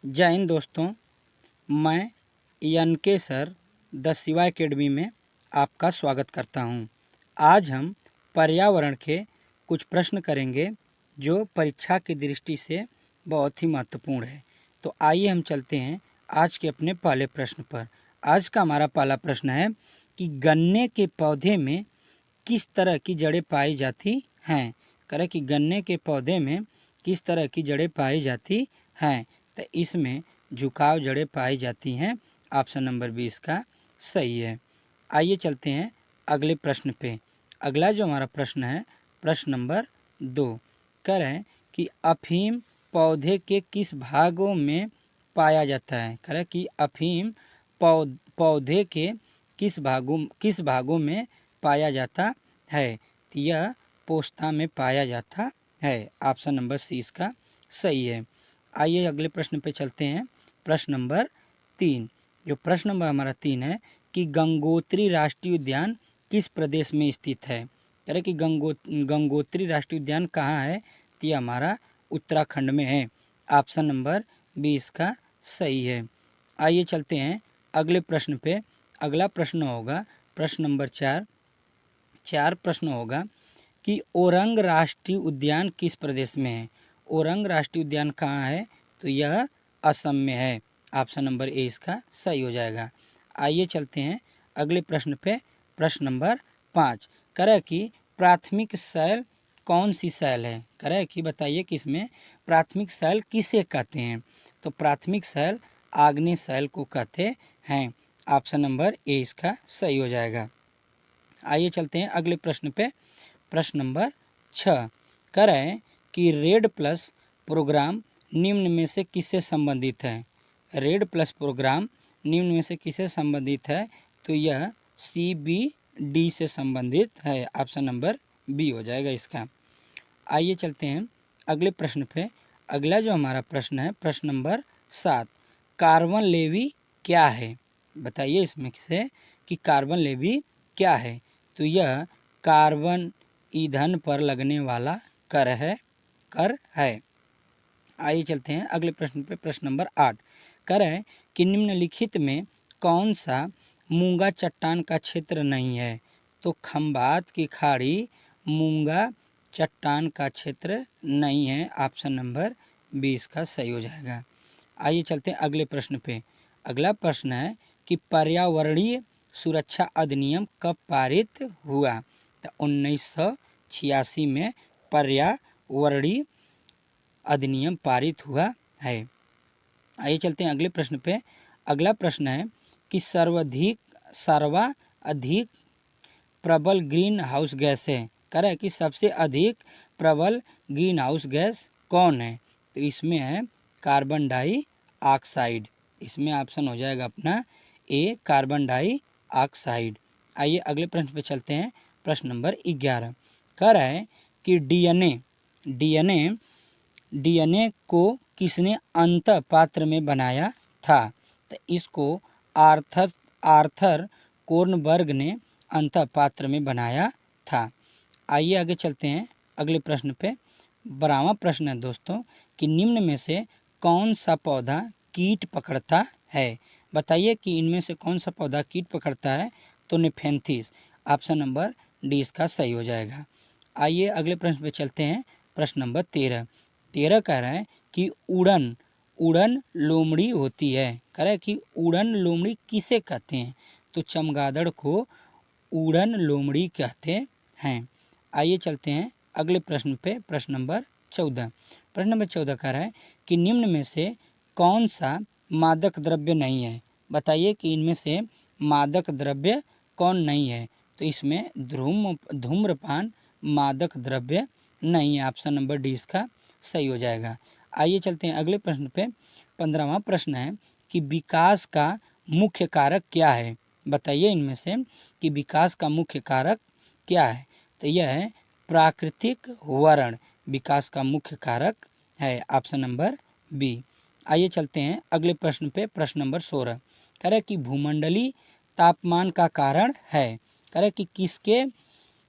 जय हिंद दोस्तों, मैं NK. Sir the Shiva academy में आपका स्वागत करता हूं। आज हम पर्यावरण के कुछ प्रश्न करेंगे जो परीक्षा की दृष्टि से बहुत ही महत्वपूर्ण है। तो आइए हम चलते हैं आज के अपने पहले प्रश्न पर। आज का हमारा पहला प्रश्न है कि गन्ने के पौधे में किस तरह की जड़ें पाई जाती हैं। करें कि गन्ने के पौधे में किस तरह की जड़ें पाई जाती हैं। तो इसमें झुकाव जड़ें पाई जाती हैं। ऑप्शन नंबर 20 का सही है। आइए चलते हैं अगले प्रश्न पे। अगला जो हमारा प्रश्न है प्रश्न नंबर 2, कह रहे हैं कि अफीम पौधे के किस भागों में पाया जाता है। कह रहे हैं कि अफीम पौधे के किस भागों में पाया जाता है। तो यह पोस्ता में पाया जाता है। ऑप्शन नंबर सी इसका सही है। आइए अगले प्रश्न पे चलते हैं। प्रश्न नंबर 3, जो प्रश्न नंबर हमारा 3 है कि गंगोत्री राष्ट्रीय उद्यान किस प्रदेश में स्थित है। कह रहे कि गंगोत्री राष्ट्रीय उद्यान कहाँ है। तो यह हमारा उत्तराखंड में है। ऑप्शन नंबर 20 का सही है। आइए चलते हैं अगले प्रश्न पे। अगला प्रश्न होगा प्रश्न नंबर 4 प्रश्न होगा कि ओरंग राष्ट्रीय उद्यान किस प्रदेश में है। ओरंग राष्ट्रीय उद्यान कहाँ है। तो यह असम में है। ऑप्शन नंबर ए इसका सही हो जाएगा। आइए चलते हैं अगले प्रश्न पे। प्रश्न नंबर 5, करे कि प्राथमिक शैल कौन सी शैल है। करे कि बताइए कि इसमें प्राथमिक शैल किसे कहते हैं। तो प्राथमिक शैल आग्नेय शैल को कहते हैं। ऑप्शन नंबर ए इसका सही हो जाएगा। आइए चलते हैं अगले प्रश्न पे। प्रश्न नंबर 6, कह रहे हैं कि रेड प्लस प्रोग्राम निम्न में से किससे संबंधित है। रेड प्लस प्रोग्राम निम्न में से किससे संबंधित है। तो यह CBD से संबंधित है। ऑप्शन नंबर बी हो जाएगा इसका। आइए चलते हैं अगले प्रश्न पे। अगला जो हमारा प्रश्न है प्रश्न नंबर 7, कार्बन लेवी क्या है। बताइए इसमें से कि कार्बन लेवी क्या है। तो यह कार्बन ईंधन पर लगने वाला कर है। आइए चलते हैं अगले प्रश्न पे। प्रश्न नंबर 8, कर है कि निम्नलिखित में कौन सा मूंगा चट्टान का क्षेत्र नहीं है। तो खंबात की खाड़ी मूंगा चट्टान का क्षेत्र नहीं है। ऑप्शन नंबर 20 का सही हो जाएगा। आइए चलते हैं अगले प्रश्न पे। अगला प्रश्न है कि पर्यावरणीय सुरक्षा अधिनियम कब पारित हुआ। तो 1986 में पर्यावरणीय अधिनियम पारित हुआ है। आइए चलते हैं अगले प्रश्न पे। अगला प्रश्न है कि सर्वाधिक प्रबल ग्रीन हाउस गैस है। कह रहा है कि सबसे अधिक प्रबल ग्रीन हाउस गैस कौन है। तो इसमें है कार्बन डाइऑक्साइड। इसमें ऑप्शन हो जाएगा अपना ए, कार्बन डाइऑक्साइड। आइए अगले प्रश्न पे चलते हैं। प्रश्न नंबर 11, कह रहा है कि डीएनए को किसने अंतः पात्र में बनाया था। तो इसको आर्थर कोर्नबर्ग ने अंतः पात्र में बनाया था। आइए आगे चलते हैं अगले प्रश्न पे। 12वां प्रश्न है दोस्तों कि निम्न में से कौन सा पौधा कीट पकड़ता है। बताइए कि इनमें से कौन सा पौधा कीट पकड़ता है। तो नेफेंथिस। ऑप्शन नंबर डी इसका सही हो जाएगा। आइए अगले प्रश्न पे चलते हैं। प्रश्न नंबर 13 कह रहा है कि उड़न लोमड़ी होती है। कह रहा है कि उड़न लोमड़ी किसे कहते हैं। तो चमगादड़ को उड़न लोमड़ी कहते हैं। आइए चलते हैं अगले प्रश्न पे। प्रश्न नंबर 14 कह रहा है कि निम्न में से कौन सा मादक द्रव्य नहीं है। बताइए कि इनमें से मादक द्रव्य कौन नहीं है। तो इसमें धूम्रपान मादक द्रव्य नहीं है। ऑप्शन नंबर डी इसका सही हो जाएगा। आइए चलते हैं अगले प्रश्न पे। 15वां प्रश्न है कि विकास का मुख्य कारक क्या है। बताइए इनमें से कि विकास का मुख्य कारक क्या है। तो यह है प्राकृतिक वर्ण विकास का मुख्य कारक है। Option number B. आइए चलते हैं अगले प्रश्न पे। प्रश्न नंबर 16, कह रहे कि भूमंडलीय तापमान का कारण है। कह रहे कि किसके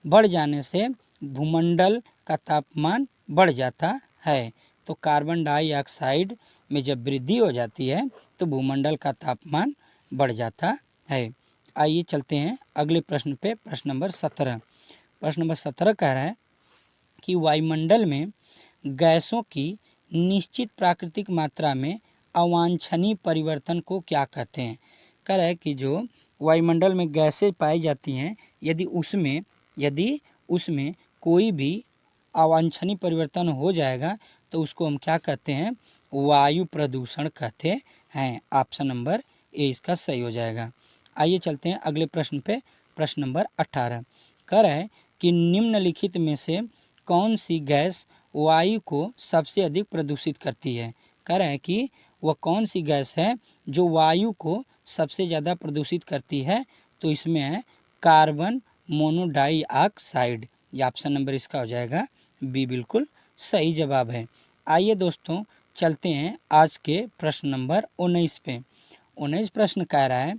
बढ़ जाने से भूमंडल का तापमान बढ़ जाता है। तो कार्बन डाइऑक्साइड में जब वृद्धि हो जाती है तो भूमंडल का तापमान बढ़ जाता है। आइए चलते हैं अगले प्रश्न पे। प्रश्न नंबर 17। प्रश्न नंबर 17 कह रहा है कि वायुमंडल में गैसों की निश्चित प्राकृतिक मात्रा में अवांछनीय परिवर्तन को क्या कहते हैं। कह रहा है कि जो वायुमंडल में गैसें पाई जाती हैं, यदि उसमें कोई भी अवांछनीय परिवर्तन हो जाएगा तो उसको हम क्या कहते हैं, वायु प्रदूषण कहते हैं। ऑप्शन नंबर ए इसका सही हो जाएगा। आइए चलते हैं अगले प्रश्न पे। प्रश्न नंबर 18 कह रहा है कि निम्नलिखित में से कौन सी गैस वायु को सबसे अधिक प्रदूषित करती है। कह रहा है कि वह कौन सी गैस है जो वायु को सबसे ज़्यादा प्रदूषित करती है। तो इसमें है कार्बन मोनोडाइऑक्साइड। ये ऑप्शन नंबर इसका हो जाएगा बी, बिल्कुल सही जवाब है। आइए दोस्तों चलते हैं आज के प्रश्न नंबर 19 पे। 19 प्रश्न कह रहा है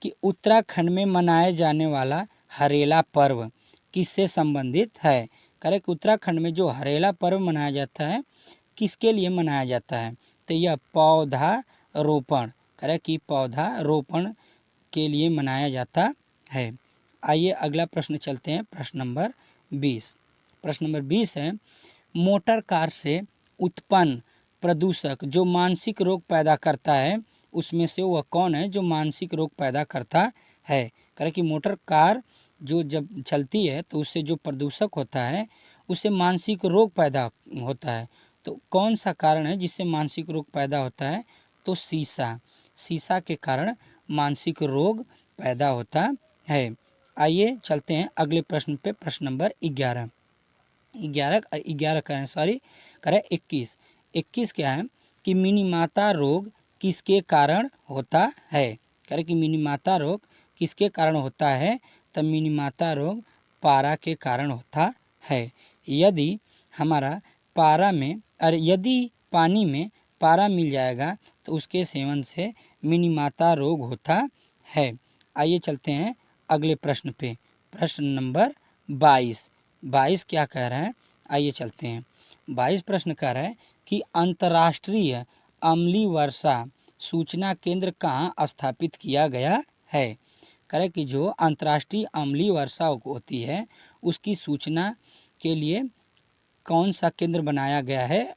कि उत्तराखंड में मनाए जाने वाला हरेला पर्व किससे संबंधित है। कह रहे कि उत्तराखंड में जो हरेला पर्व मनाया जाता है किसके लिए मनाया जाता है। तो यह पौधा रोपण, कह रहे कि पौधा रोपण के लिए मनाया जाता है। आइए अगला प्रश्न चलते हैं। प्रश्न नंबर 20। प्रश्न नंबर 20 है, मोटर कार से उत्पन्न प्रदूषक जो मानसिक रोग पैदा करता है उसमें से वह कौन है जो मानसिक रोग पैदा करता है। कह रहे कि मोटर कार जो जब चलती है तो उससे जो प्रदूषक होता है उससे मानसिक रोग पैदा होता है। तो कौन सा कारण है जिससे मानसिक रोग पैदा होता है। तो शीशा के कारण मानसिक रोग पैदा होता है। आइए चलते हैं अगले प्रश्न पे। प्रश्न नंबर 11 करें 21 क्या है कि मिनीमाता रोग किसके कारण होता है। करें कि मिनीमाता रोग किसके कारण होता है। तब मिनीमाता रोग पारा के कारण होता है। यदि हमारा यदि पानी में पारा मिल जाएगा तो उसके सेवन से मिनीमाता रोग होता है। आइए चलते हैं अगले प्रश्न पे। प्रश्न नंबर 22 क्या कह रहा है। आइए चलते हैं। 22 प्रश्न कह रहा है कि अंतर्राष्ट्रीय अम्लीय वर्षा सूचना केंद्र कहाँ स्थापित किया गया है। कह रहे कि जो अंतर्राष्ट्रीय अम्लीय वर्षा होती है उसकी सूचना के लिए कौन सा केंद्र बनाया गया है।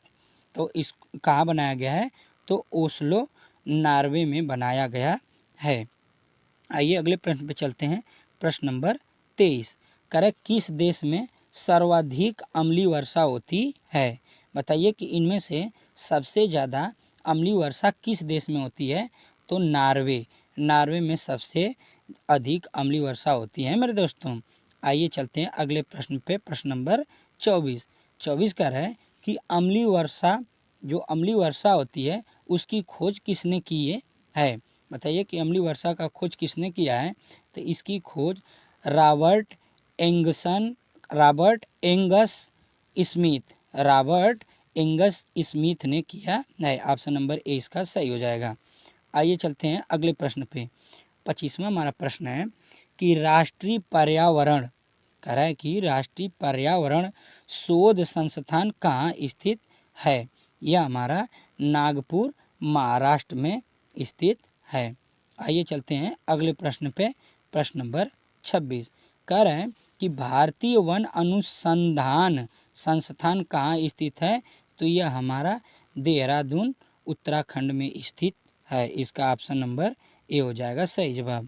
तो इस कहाँ बनाया गया है। तो ओस्लो नॉर्वे में बनाया गया है। आइए अगले प्रश्न पे चलते हैं। प्रश्न नंबर 23 कह रहे किस देश में सर्वाधिक अम्लीय वर्षा होती है। बताइए कि इनमें से सबसे ज़्यादा अम्लीय वर्षा किस देश में होती है। तो नॉर्वे में सबसे अधिक अम्लीय वर्षा होती है मेरे दोस्तों। आइए चलते हैं अगले प्रश्न पे। प्रश्न नंबर 24 कह रहा है कि अम्लीय वर्षा होती है उसकी खोज किसने की है। बताइए कि अम्लीय वर्षा का खोज किसने किया है। तो इसकी खोज रॉबर्ट एंगस स्मिथ ने किया है। ऑप्शन नंबर ए इसका सही हो जाएगा। आइए चलते हैं अगले प्रश्न पे। 25वां हमारा प्रश्न है कि राष्ट्रीय पर्यावरण कह रहा है कि राष्ट्रीय पर्यावरण शोध संस्थान कहाँ स्थित है। यह हमारा नागपुर महाराष्ट्र में स्थित है। आइए चलते हैं अगले प्रश्न पे। प्रश्न नंबर 26 कह रहे हैं कि भारतीय वन अनुसंधान संस्थान कहाँ स्थित है। तो यह हमारा देहरादून उत्तराखंड में स्थित है। इसका ऑप्शन नंबर ए हो जाएगा सही जवाब।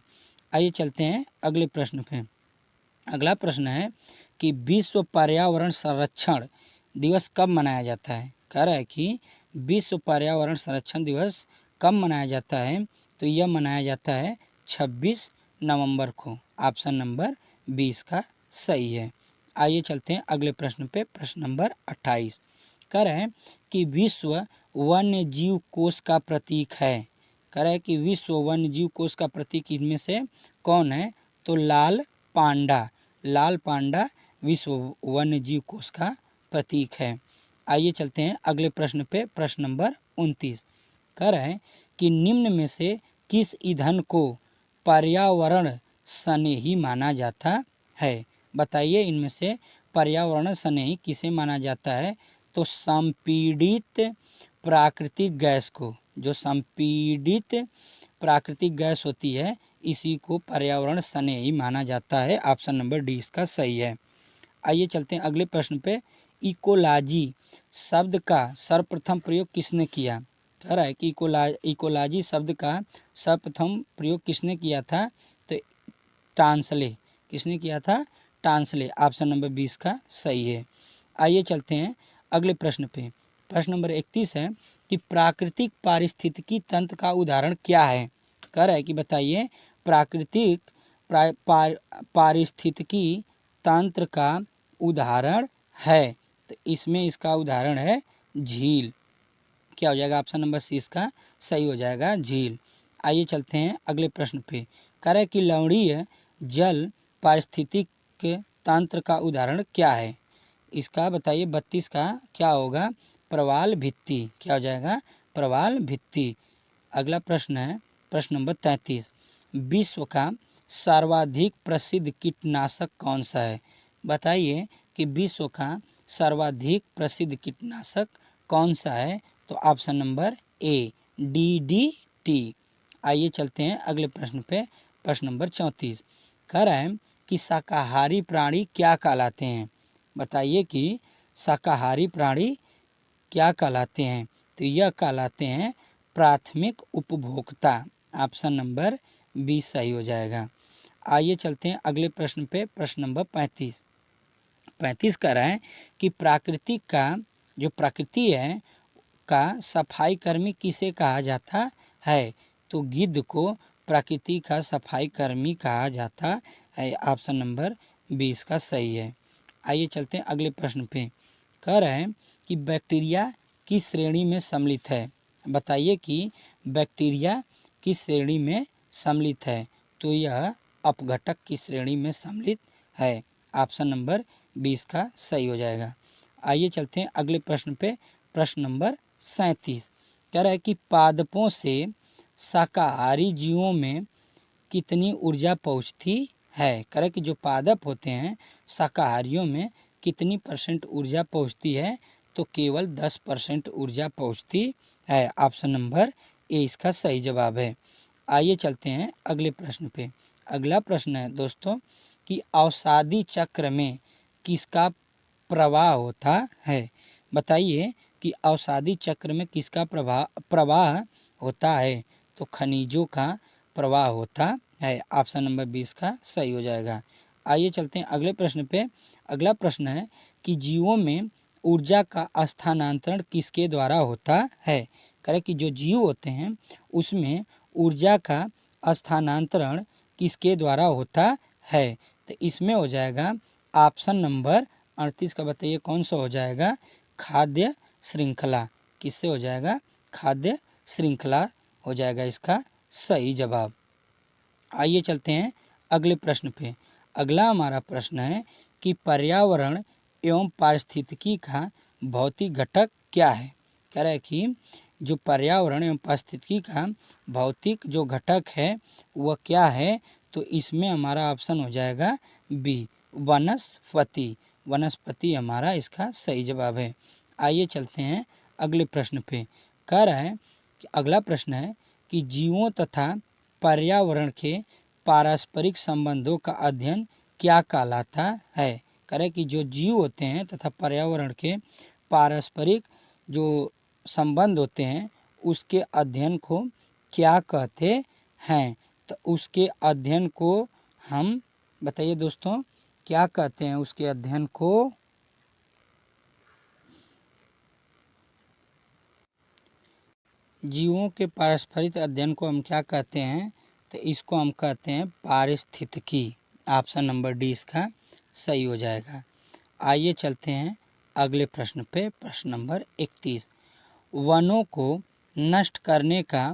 आइए चलते हैं अगले प्रश्न पे। अगला प्रश्न है कि विश्व पर्यावरण संरक्षण दिवस कब मनाया जाता है। कह रहा है कि विश्व पर्यावरण संरक्षण दिवस कब मनाया जाता है। तो यह मनाया जाता है 26 नवंबर को। ऑप्शन नंबर 20 का सही है। आइए चलते हैं अगले प्रश्न पे। प्रश्न नंबर 28 कह रहे हैं कि विश्व वन्य जीव कोष का प्रतीक है। कह रहा है कि विश्व वन्य जीव कोष का प्रतीक इनमें से कौन है। तो लाल पांडा विश्व वन्य जीव कोष का प्रतीक है। आइए चलते हैं अगले प्रश्न पे। प्रश्न नंबर 29 कह रहे हैं कि निम्न में से किस ईंधन को पर्यावरण स्नेही माना जाता है। बताइए इनमें से पर्यावरण स्नेही किसे माना जाता है। तो संपीड़ित प्राकृतिक गैस को, जो संपीड़ित प्राकृतिक गैस होती है, इसी को पर्यावरण स्नेही माना जाता है। ऑप्शन नंबर डी इसका सही है। आइए चलते हैं अगले प्रश्न पे। इकोलॉजी शब्द का सर्वप्रथम प्रयोग किसने किया? कह रहा है कि इकोलॉजी शब्द का सर्वप्रथम प्रयोग किसने किया था? तो टांसले। किसने किया था? टांसले। ऑप्शन नंबर 20 का सही है। आइए चलते हैं अगले प्रश्न पे। प्रश्न नंबर 31 है कि प्राकृतिक पारिस्थितिकी तंत्र का उदाहरण क्या है? कह रहा है कि बताइए प्राकृतिक पारिस्थितिकी तंत्र का उदाहरण है। तो इसमें इसका उदाहरण है झील। क्या हो जाएगा? ऑप्शन नंबर सी इसका सही हो जाएगा, झील। आइए चलते हैं अगले प्रश्न पे। कह रहा है कि लवणीय जल पारिस्थितिक तंत्र का उदाहरण क्या है? इसका बताइए 32 का क्या होगा? प्रवाल भित्ति। क्या हो जाएगा? प्रवाल भित्ति। अगला प्रश्न है प्रश्न नंबर 33। विश्व का सर्वाधिक प्रसिद्ध कीटनाशक कौन सा है? बताइए कि विश्व का सर्वाधिक प्रसिद्ध कीटनाशक कौन सा है? तो ऑप्शन नंबर ए DDT। आइए चलते हैं अगले प्रश्न पे। प्रश्न नंबर 34 कह रहा है कि शाकाहारी प्राणी क्या कहलाते हैं? बताइए कि शाकाहारी प्राणी क्या कहलाते हैं? तो यह कहलाते हैं प्राथमिक उपभोक्ता। ऑप्शन नंबर 20 सही हो जाएगा। आइए चलते हैं अगले प्रश्न पे। प्रश्न नंबर 35 कह रहा है कि प्राकृतिक का जो प्रकृति है का सफाई कर्मी किसे कहा जाता है? तो गिद्ध को प्रकृति का सफाई कर्मी कहा जाता है। ऑप्शन नंबर 20 का सही है। आइए चलते हैं अगले प्रश्न पे। कह रहे हैं कि बैक्टीरिया किस श्रेणी में सम्मिलित है? बताइए कि बैक्टीरिया किस श्रेणी में सम्मिलित है? तो यह अपघटक की श्रेणी में सम्मिलित है। ऑप्शन नंबर 20 का सही हो जाएगा। आइए चलते हैं अगले प्रश्न पे। प्रश्न नंबर 37 कह रहा है कि पादपों से शाकाहारी जीवों में कितनी ऊर्जा पहुँचती है? कह रहा है कि जो पादप होते हैं शाकाहारियों में कितनी % ऊर्जा पहुँचती है? तो केवल 10% ऊर्जा पहुँचती है। ऑप्शन नंबर ए इसका सही जवाब है। आइए चलते हैं अगले प्रश्न पे। अगला प्रश्न है दोस्तों कि अवसादी चक्र में किसका प्रवाह होता है? बताइए कि अवसादी चक्र में किसका प्रवाह होता है? तो खनिजों का प्रवाह होता है। ऑप्शन नंबर 20 का सही हो जाएगा। आइए चलते हैं अगले प्रश्न पे। अगला प्रश्न है कि जीवों में ऊर्जा का स्थानांतरण किसके द्वारा होता है? करें कि जो जीव होते हैं उसमें ऊर्जा का स्थानांतरण किसके द्वारा होता है? तो इसमें हो जाएगा ऑप्शन नंबर 38 का। बताइए कौन सा हो जाएगा? खाद्य श्रृंखला। किससे हो जाएगा? खाद्य श्रृंखला हो जाएगा इसका सही जवाब। आइए चलते हैं अगले प्रश्न पे। अगला हमारा प्रश्न है कि पर्यावरण एवं पारिस्थितिकी का भौतिक घटक क्या है? कह रहा है कि जो पर्यावरण एवं पारिस्थितिकी का भौतिक जो घटक है वह क्या है? तो इसमें हमारा ऑप्शन हो जाएगा बी वनस्पति। वनस्पति हमारा इसका सही जवाब है। आइए चलते हैं अगले प्रश्न पे। कह रहा है कि अगला प्रश्न है कि जीवों तथा पर्यावरण के पारस्परिक संबंधों का अध्ययन क्या कहलाता है? कह रहे कि जो जीव होते हैं तथा पर्यावरण के पारस्परिक जो संबंध होते हैं उसके अध्ययन को क्या कहते हैं? तो उसके अध्ययन को हम बताइए दोस्तों क्या कहते हैं? उसके अध्ययन को जीवों के पारस्परिक अध्ययन को हम क्या कहते हैं? तो इसको हम कहते हैं पारिस्थितिकी। ऑप्शन नंबर डी इसका सही हो जाएगा। आइए चलते हैं अगले प्रश्न पे। प्रश्न नंबर 31 वनों को नष्ट करने का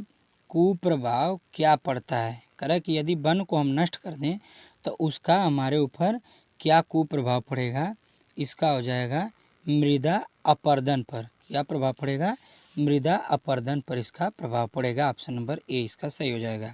कुप्रभाव क्या पड़ता है? कह रहा है कि यदि वन को हम नष्ट कर दें तो उसका हमारे ऊपर क्या कुप्रभाव पड़ेगा? इसका हो जाएगा मृदा अपरदन पर। क्या प्रभाव पड़ेगा? मृदा अपरदन पर इसका प्रभाव पड़ेगा। ऑप्शन नंबर ए इसका सही हो जाएगा।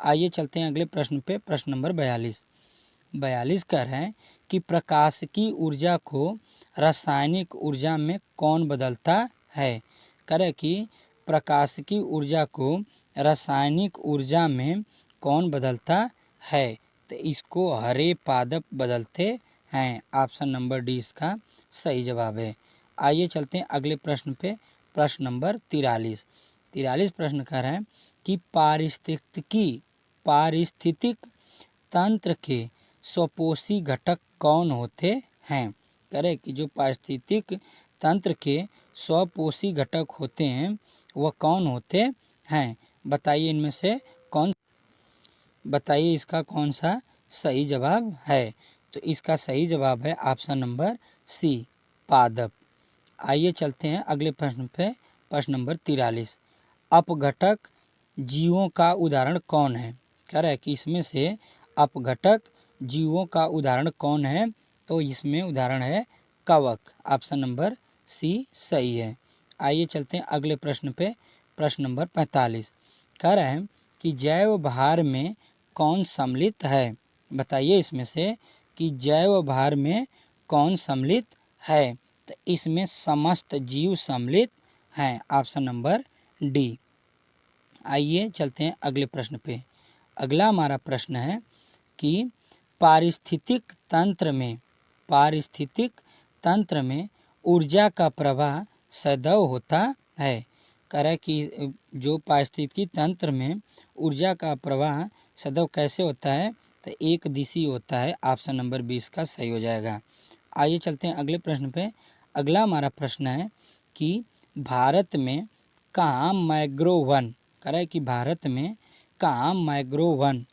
आइए चलते हैं अगले प्रश्न पे। प्रश्न नंबर 42 कह रहे हैं कि प्रकाश की ऊर्जा को रासायनिक ऊर्जा में कौन बदलता है? करे कि प्रकाशिकी ऊर्जा को रासायनिक ऊर्जा में कौन बदलता है? तो इसको हरे पादप बदलते हैं। ऑप्शन नंबर डी इसका सही जवाब है। आइए चलते हैं अगले प्रश्न पे। प्रश्न नंबर 43 प्रश्न कर रहे हैं कि पारिस्थितिक तंत्र के स्वपोषी घटक कौन होते हैं? करे कि जो पारिस्थितिक तंत्र के स्वपोषी घटक होते हैं वह कौन होते हैं? बताइए इनमें से बताइए इसका कौन सा सही जवाब है? तो इसका सही जवाब है ऑप्शन नंबर सी, पादप। आइए चलते हैं अगले प्रश्न पे। प्रश्न नंबर 43, अपघटक जीवों का उदाहरण कौन है? कह रहा है कि इसमें से अपघटक जीवों का उदाहरण कौन है? तो इसमें उदाहरण है कवक। ऑप्शन नंबर सी सही है। आइए चलते हैं अगले प्रश्न पे। प्रश्न नंबर 45 कह रहा है कि जैव भार में कौन सम्मिलित है? बताइए इसमें से कि जैव भार में कौन सम्मिलित है? तो इसमें समस्त जीव सम्मिलित हैं। Option number D. आइए चलते हैं अगले प्रश्न पे। अगला हमारा प्रश्न है कि पारिस्थितिक तंत्र में ऊर्जा का प्रवाह सदैव होता है। कह रहा है कि जो पारिस्थितिकी तंत्र में ऊर्जा का प्रवाह सदैव कैसे होता है? तो एक दिशी होता है। ऑप्शन नंबर 20 का सही हो जाएगा। आइए चलते हैं अगले प्रश्न पे। अगला हमारा प्रश्न है कि भारत में कहाँ मैंग्रोव वन, कह रहा है कि भारत में कहाँ मैंग्रोव वन,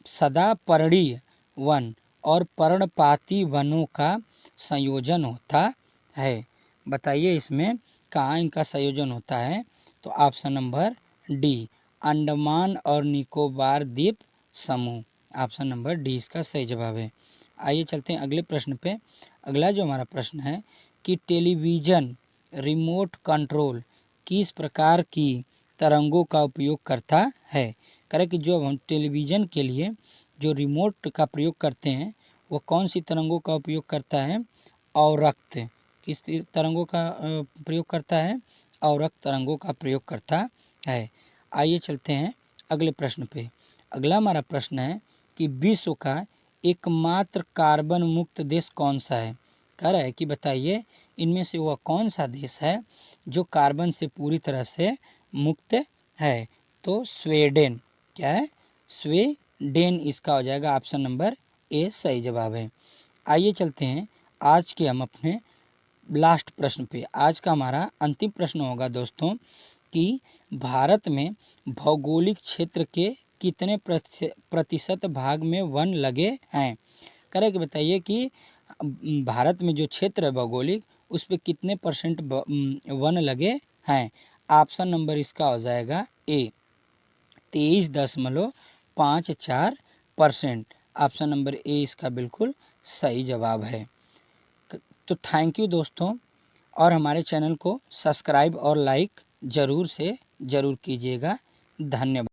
सदापर्णीय वन और पर्णपाती वनों का संयोजन होता है? बताइए इसमें कहाँ इनका संयोजन होता है? तो ऑप्शन नंबर डी, अंडमान और निकोबार द्वीप समूह। ऑप्शन नंबर डी इसका सही जवाब है। आइए चलते हैं अगले प्रश्न पे। अगला जो हमारा प्रश्न है कि टेलीविज़न रिमोट कंट्रोल किस प्रकार की तरंगों का उपयोग करता है? करें कि जो हम टेलीविज़न के लिए जो रिमोट का प्रयोग करते हैं वो कौन सी तरंगों का उपयोग करता है? अवरक्त। किस तरंगों का प्रयोग करता है? अवरक्त तरंगों का प्रयोग करता है। आइए चलते हैं अगले प्रश्न पे। अगला हमारा प्रश्न है कि विश्व का एकमात्र कार्बन मुक्त देश कौन सा है? कह रहा है कि बताइए इनमें से वह कौन सा देश है जो कार्बन से पूरी तरह से मुक्त है? तो स्वीडन। क्या है? स्वीडन इसका हो जाएगा। ऑप्शन नंबर ए सही जवाब है। आइए चलते हैं आज के हम अपने लास्ट प्रश्न पे। आज का हमारा अंतिम प्रश्न होगा दोस्तों कि भारत में भौगोलिक क्षेत्र के कितने प्रतिशत भाग में वन लगे हैं? करें कि बताइए कि भारत में जो क्षेत्र है भौगोलिक उस पर कितने परसेंट वन लगे हैं? ऑप्शन नंबर इसका हो जाएगा ए, 23.54%। ऑप्शन नंबर ए इसका बिल्कुल सही जवाब है। तो थैंक यू दोस्तों, और हमारे चैनल को सब्सक्राइब और लाइक ज़रूर कीजिएगा। धन्यवाद।